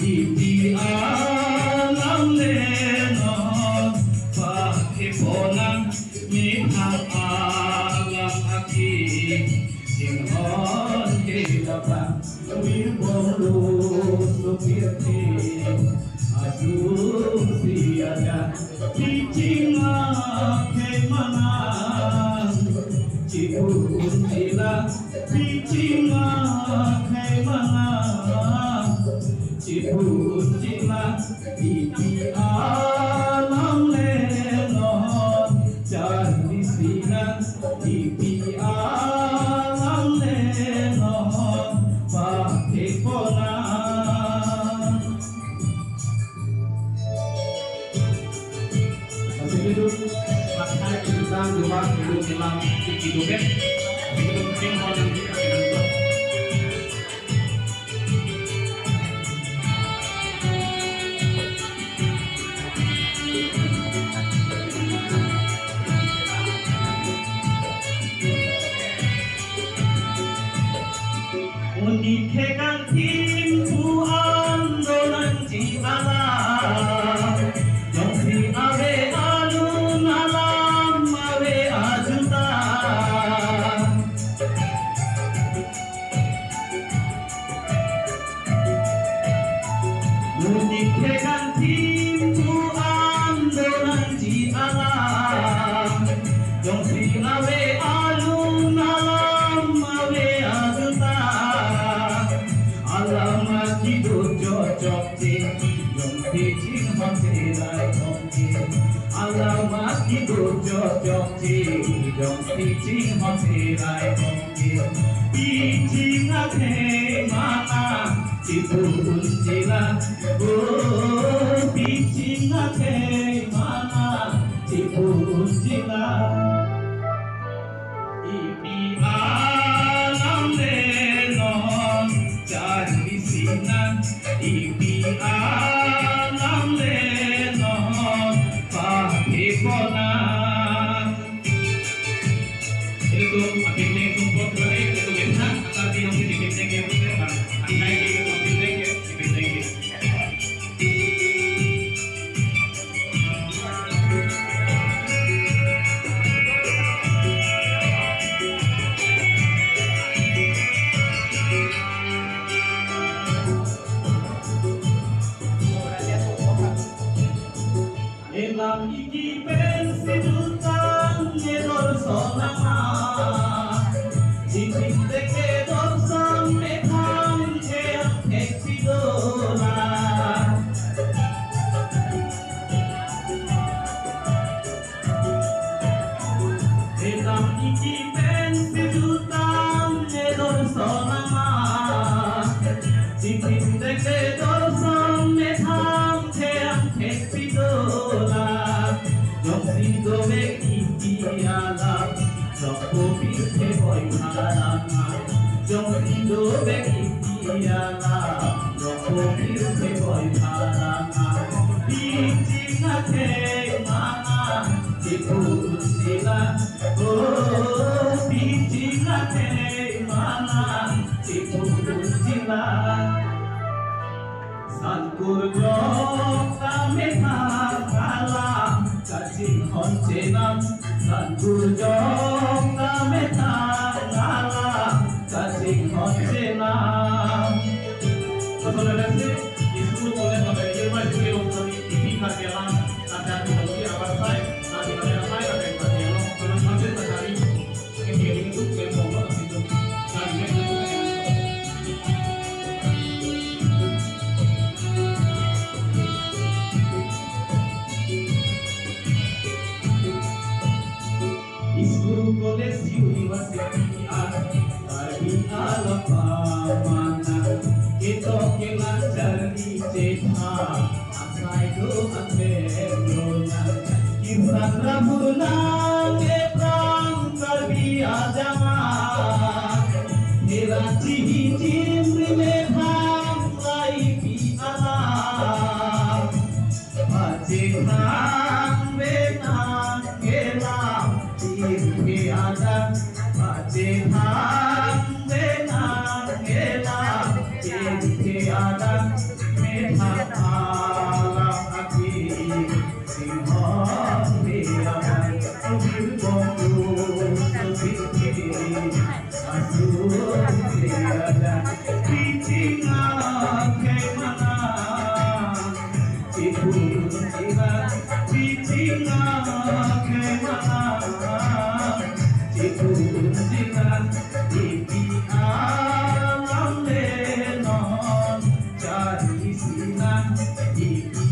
Di alam lenon pakiponan minang alam aki singhon hilapan wimbong lusupirti asum tiada picima kemanan cipun cila picima kemanan cipun cila di alam lenon jadi sinan di alam lenon pakai ponan. Sampai hidup pakai kita rumah hidup hilang hidupnya hidup penting orang kita dengan unikkan tim Tuhan dolan jiala yang si awe alun alam awe ajuta unikkan tim Tuhan dolan jiala yang si awe alun alam awe ajuta alamat hidup cocok yang picing hati alamat hidup cocok yang picing hati picing hati mana cipun cila oh picing hati mana cipun cila ini alam lenon jadi sinan ipi alam lenon pakai ponan itu akhirnya kumpul dari itu benar kata dia yang dibikin yang benar angkai itu dibikin elam iki pensi dutan nyedor sonama jipin teke dorsan mekham cheam epidola elam iki pensi dutan nyedor sonama jipin teke dorsan mekham cheam epidola Jomsido me itiala, jompo pite boy karanga. Jomsido me itiala, jompo pite boy karanga. Picing ate mana, cipun sila. Oh, picing ate mana, cipun sila. Sankur jok kami kalah. Kacing honcenam sankur jok kame tangala kacing honcenam saudara sih itu boleh sampai lima kilo dari ini kasihan ada di awal saya nanti ada saya akan berdialog terus masih terjadi ini itu yang mau itu Isguru College University bagi alam pamana kita kelancar di ceta asai do akhirnya kisah rabunan keprang kalbi ajama hiraci hijim rimeham lai pi alam pacekang benang kelam tirke adam pacekang benang kelam tirke adam kunjiran bicinga kemana kunjiran iki alam lenon cari sinan iki